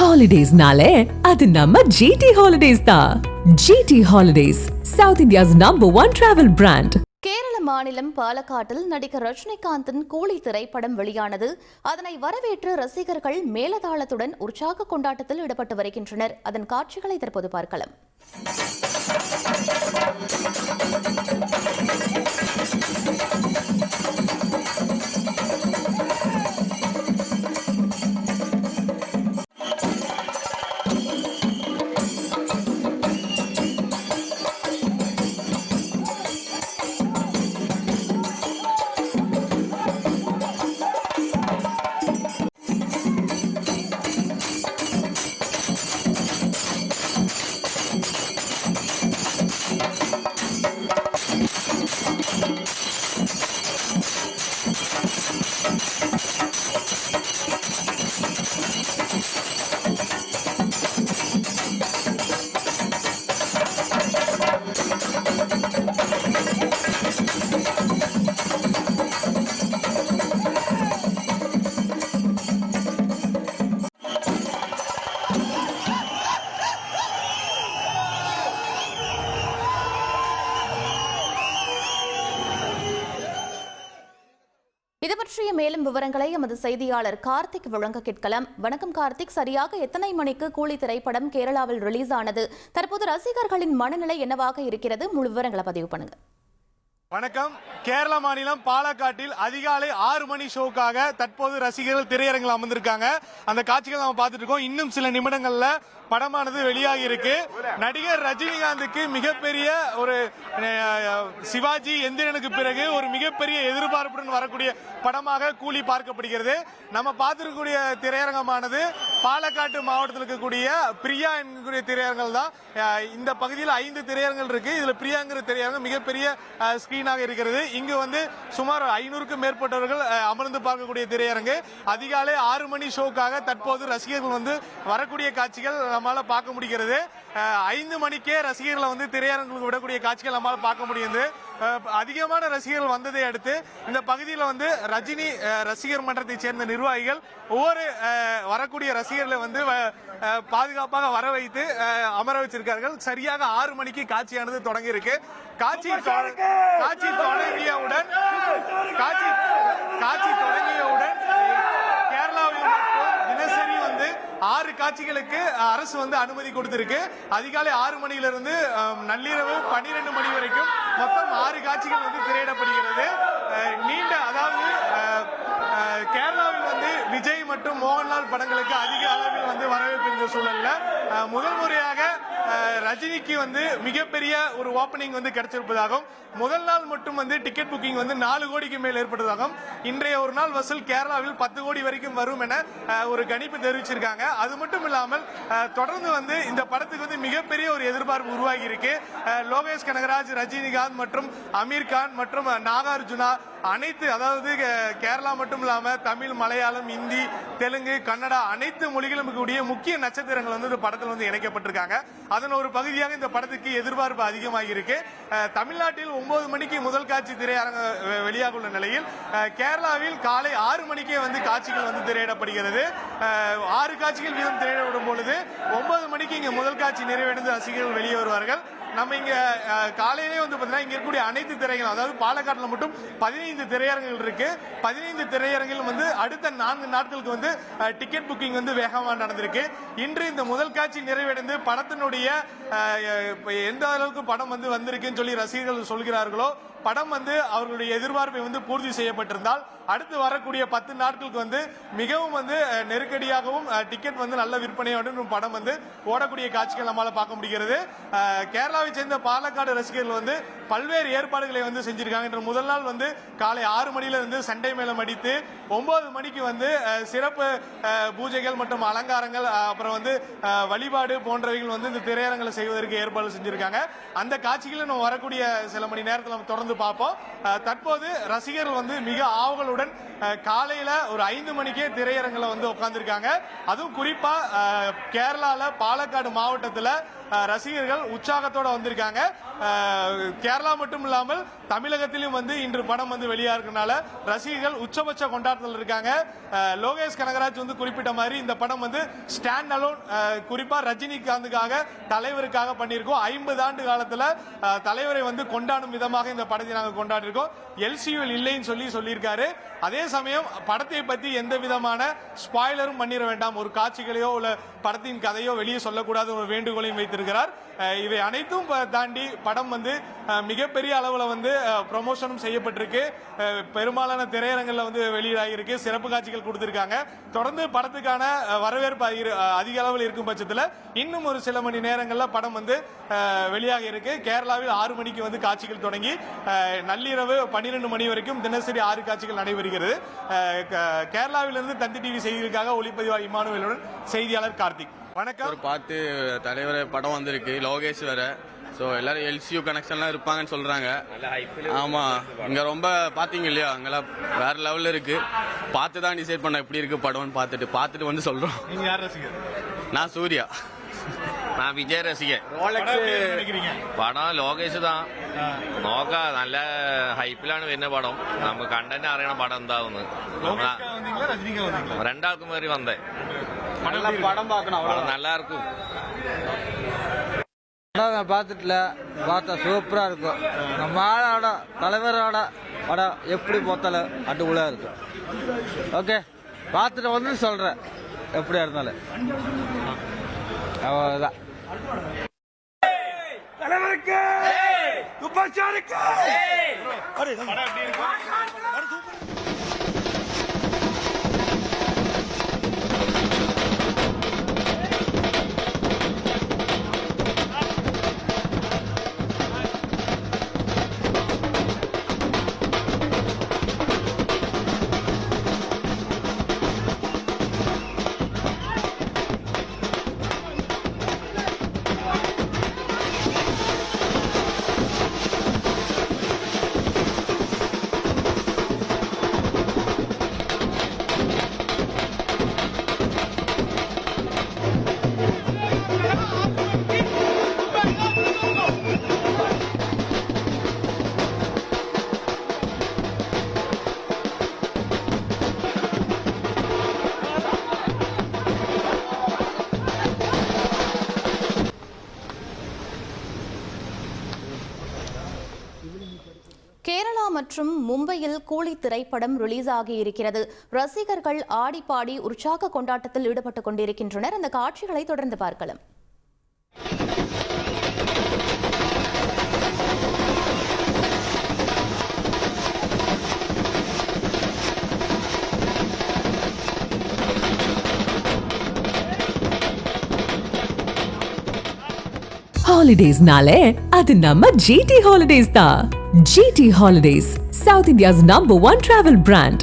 ஹாலிடேஸ்னாலே அது நம்ம ஜிடி ஹாலிடேஸ் தான். GT holidays, South India's #1 travel brand. Kerala மாநிலம் பாலக்காட்டில் நடிகர் ரஜினிகாந்தின் கூலி திரைப்படம் வெளியானது. அதனை வரவேற்று ரசிகர்கள் மேலதாளத்துடன் உற்சாக கொண்டாட்டத்தில் ஈடுபட்டு வருகின்றனர். அதன் காட்சிகளை தற்போது பார்க்கலாம். இது பற்றிய மேலும் விவரங்களை எமது செய்தியாளர் கார்த்திக் வழங்க கேட்கலாம். வணக்கம் கார்த்திக், சரியாக எத்தனை மணிக்கு கூலி திரைப்படம் கேரளாவில் ரிலீஸ் ஆனது? தற்போது ரசிகர்களின் மனநிலை என்னவாக இருக்கிறது? முழு விவரங்களை பதிவு பண்ணுங்க. வணக்கம். கேரள மாநிலம் பாலக்காட்டில் அதிகாலை 6 மணி ஷோக்காக தற்போது ரசிகர்கள் திரையரங்கில் அமர்ந்திருக்காங்க. அந்த காட்சிகள் நம்ம பார்த்துட்டு இருக்கோம். இன்னும் சில நிமிடங்கள்ல படமானது வெளியாகி இருக்கு. நடிகர் ரஜினிகாந்துக்கு மிகப்பெரிய ஒரு சிவாஜி எந்திரனுக்கு பிறகு ஒரு மிகப்பெரிய எதிர்பார்ப்புடன் வரக்கூடிய படமாக கூலி பார்க்கப்படுகிறது. நம்ம பார்த்திருக்கக்கூடிய திரையரங்கமானது பாலக்காட்டு மாவட்டத்தில் இருக்கக்கூடிய பிரியா என்கிற திரையரங்கள் தான். இந்த பகுதியில் 5 திரையரங்கள் இருக்கு. இதுல பிரியாங்கிற திரையரங்கம் மிகப்பெரிய ஸ்கிரீனாக இருக்கிறது. இங்கு வந்து சுமார் 500க்கும் மேற்பட்டவர்கள் அமர்ந்து பார்க்கக்கூடிய திரையரங்கு. அதிகாலை 6 மணி ஷோக்காக தற்போது ரசிகர்கள் வந்து வரக்கூடிய காட்சிகள் நம்மளால பார்க்க முடிகிறது. 5 மணிக்கே ரசிகர்களை வந்து திரையரங்குக்கு விடக்கூடிய காட்சிகள் நம்மளால பார்க்க முடியுது. அதிகமான ரசிகர்கள் வந்ததை அடுத்து இந்த பகுதியில் வந்து ரஜினி ரசிகர் மன்றத்தை சேர்ந்த நிர்வாகிகள் ஒவ்வொரு வரக்கூடிய ரசிகர்களை வந்து பாதுகாப்பாக வர வைத்து அமர வச்சிருக்கார்கள். சரியாக 6 மணிக்கு காட்சியானது தொடங்கி இருக்கு. காட்சி தொடங்கியவுடன் கேரளாவில் தினசரி வந்து 6 காட்சிகளுக்கு அரசு வந்து அனுமதி கொடுத்திருக்கு. அதிகாலை 6 மணியிலிருந்து நள்ளிரவு 12 மணி வரைக்கும் மொத்தம் 6 காட்சிகள் வந்து திரையிடப்படுகிறது. நீண்ட அதாவது கேரளாவில் வந்து விஜய் மற்றும் மோகன்லால் படங்களுக்கு அதிக அளவில் வந்து வரவேற்பு இருந்த சூழல்ல முதல் முறையாக ரஜினிக்கு வந்து மிகப்பெரிய ஒரு ஓபனிங் வந்து கிடைச்சிருப்பதாகவும் முதல் நாள் மட்டும் வந்து டிக்கெட் புக்கிங் வந்து 4 கோடிக்கு மேல் ஏற்பட்டதாகவும் இன்றைய ஒரு நாள் வசூல் கேரளாவில் 10 கோடி வரைக்கும் வரும் என ஒரு கணிப்பு தெரிவிச்சிருக்காங்க. அது மட்டும் இல்லாமல் தொடர்ந்து வந்து இந்த படத்துக்கு வந்து மிகப்பெரிய ஒரு எதிர்பார்ப்பு உருவாகி இருக்கு. லோகேஷ் கனகராஜ், ரஜினிகாந்த் மற்றும் அமீர் கான் மற்றும் நாகார்ஜுனா அனைத்து, அதாவது கேரளா மட்டும் இல்லாம தமிழ், மலையாளம், இந்தி, தெலுங்கு, கன்னடா அனைத்து மொழிகளும் கூடிய முக்கிய நட்சத்திரங்கள் வந்து இந்த படத்தில் வந்து இணைக்கப்பட்டிருக்காங்க. அதன் ஒரு பகுதியாக இந்த படத்துக்கு எதிர்பார்ப்பு அதிகமாகி இருக்கு. தமிழ்நாட்டில் 9 மணிக்கு முதல் காட்சி திரையரங்க வெளியாக உள்ள நிலையில் கேரளாவில் காலை 6 மணிக்கே வந்து காட்சிகள் வந்து திரையிடப்படுகிறது. 6 காட்சிகள் வீதம் திரையிடப்படும் பொழுது 9 மணிக்கு இங்க முதல் காட்சி நிறைவடைந்து ரசிகர்கள் வெளியே வருவார்கள். நம்ம இங்க காலையிலே வந்து பாத்தீங்கன்னா இங்க இருக்கக்கூடிய அனைத்து திரையரங்கும், அதாவது பாலக்காட்டில் மட்டும் 15 திரையரங்குகள் இருக்கு. 15 திரையரங்கில் வந்து அடுத்த 4 நாட்களுக்கு வந்து டிக்கெட் புக்கிங் வந்து வேகமாக நடந்திருக்கு. இன்று இந்த முதல் காட்சி நிறைவடைந்து படத்தினுடைய எந்த அளவுக்கு படம் வந்து வந்திருக்குன்னு சொல்லி ரசிகர்கள் சொல்கிறார்களோ, படம் வந்து அவர்களுடைய எதிர்பார்ப்பை வந்து பூர்த்தி செய்யப்பட்டிருந்தால் அடுத்து வரக்கூடிய 10 நாட்களுக்கு வந்து மிகவும் வந்து நெருக்கடியாகவும் டிக்கெட் வந்து நல்ல விற்பனையோடும் படம் வந்து ஓடக்கூடிய காட்சிகள் நம்மளால பார்க்க முடிகிறது. கேரளாவை சேர்ந்த பாலக்காடு ரசிகர்கள் வந்து பல்வேறு ஏற்பாடுகளை வந்து செஞ்சிருக்காங்க. முதல் நாள் வந்து காலை 6 மணில இருந்து சண்டை மேளம் அடித்து 9 மணிக்கு வந்து சிறப்பு பூஜைகள் மற்றும் அலங்காரங்கள், அப்புறம் வந்து வழிபாடு போன்றவைகள் வந்து இந்த திரையரங்களை செய்வதற்கு ஏற்பாடு செஞ்சிருக்காங்க. அந்த காட்சிகளை நம்ம வரக்கூடிய சில மணி நேரத்தில் நம்ம தொடர்ந்து பார்ப்போம். தற்போது ரசிகர்கள் வந்து மிக ஆவலுடன் காலையில ஒரு 5 மணிக்கே திரையரங்கில் வந்து உட்கார்ந்துருக்காங்க. அதுவும் குறிப்பா கேரளால பாலக்காடு மாவட்டத்தில் ரசிகர்கள் உற்சாகத்தோட வந்திருக்காங்க. கேரளா மட்டும் இல்லாமல் தமிழகத்திலும் வந்து இன்று படம் வந்து வெளியா இருக்கனால ரசிகர்கள் உச்சபட்ச கொண்டாட்டத்தில் இருக்காங்க. லோகேஷ் கனகராஜ் வந்து குறிப்பிட்ட மாதிரி இந்த படம் வந்து ஸ்டாண்ட் அலோன், குறிப்பா ரஜினிகாந்துக்காக தலைவருக்காக பண்ணியிருக்கோம். 50 ஆண்டு காலத்துல தலைவரை வந்து கொண்டாடும் விதமாக இந்த படத்தை நாங்கள் கொண்டாடி இருக்கோம். எல்சியூஎல் இல்லைன்னு சொல்லியிருக்காரு. அதே சமயம் படத்தை பத்தி எந்த விதமான ஸ்பாய்லரும் பண்ணிட வேண்டாம், ஒரு காட்சிகளையோ உள்ள படத்தின் கதையோ வெளியே சொல்லக்கூடாத ஒரு வேண்டுகோளையும் வைத்திருக்கிறார். இவை அனைத்தும் தாண்டி படம் வந்து மிகப்பெரிய அளவில் வந்து ப்ரமோஷனும் செய்யப்பட்டிருக்கு. பெரும்பாலான திரையரங்கில் வந்து வெளியாகிருக்கு, சிறப்பு காட்சிகள் கொடுத்திருக்காங்க. தொடர்ந்து படத்துக்கான வரவேற்பு அதிக அளவில் இருக்கும் பட்சத்தில் இன்னும் ஒரு சில மணி நேரங்களில் படம் வந்து வெளியாக இருக்கு. கேரளாவில் 6 மணிக்கு வந்து காட்சிகள் தொடங்கி நள்ளிரவு 12 மணி வரைக்கும் தினசரி 6 காட்சிகள் நடைபெறுகிறது. கேரளாவிலிருந்து தந்தி டிவி செய்திகளுக்காக ஒளிப்பதிவாளர் இமானுவேலுடன் செய்தியாளர் கார்த்திக். வணக்கம். பார்த்து தலைவர் படம் வந்திருக்கு, லோகேஷ் வேற. ஸோ எல்லாரும் எல்சியூ கனெக்ஷன்லாம் இருப்பாங்கன்னு சொல்றாங்க. ஆமா, இங்க ரொம்ப பாத்தீங்க இல்லையா, அங்கெல்லாம் வேற லெவல்ல இருக்கு. பார்த்து தான் டிசைட் பண்ண எப்படி இருக்கு படம்னு பார்த்துட்டு வந்து சொல்றோம். நீங்க யார் ரசிகர்? நான் சூர்யா. நான் விஜய் ரசிகன். പടം ലോകേഷ് താ നോക്കാം, നല്ല ഹൈപ്പിലാണ് വരുന്ന പടം. നമുക്ക് കണ്ടന്റ് അറിയണ പടം എന്താവുന്നു. രണ്ടാൾക്കും വേറി വന്നേ படம் பார்க்கணும். படம் நல்லா இருக்கும். பார்த்தா சூப்பரா இருக்கும். நம்ம ஆளோட தலைவரோட படம் எப்படி பார்த்தாலும் அட்டுக்குள்ளா இருக்கும். ஓகே, பார்த்துட்டு வந்து சொல்றேன் எப்படியா இருந்தாலும். அவ்வளவுதான். தலைவருக்கு சூப்பர் ஸ்டாருக்கு கேரளா மற்றும் மும்பையில் கூலி திரைப்படம் ரிலீஸ் ஆகியிருக்கிறது. ரசிகர்கள் ஆடி பாடி உற்சாக கொண்டாட்டத்தில் ஈடுபட்டுக் கொண்டிருக்கின்றனர். அந்த காட்சிகளை தொடர்ந்து பார்க்கலாம். ஹாலிடேஸ்னாலே அது நம்ம GT ஹாலிடேஸ் தான். GT holidays, South India's #1 travel brand.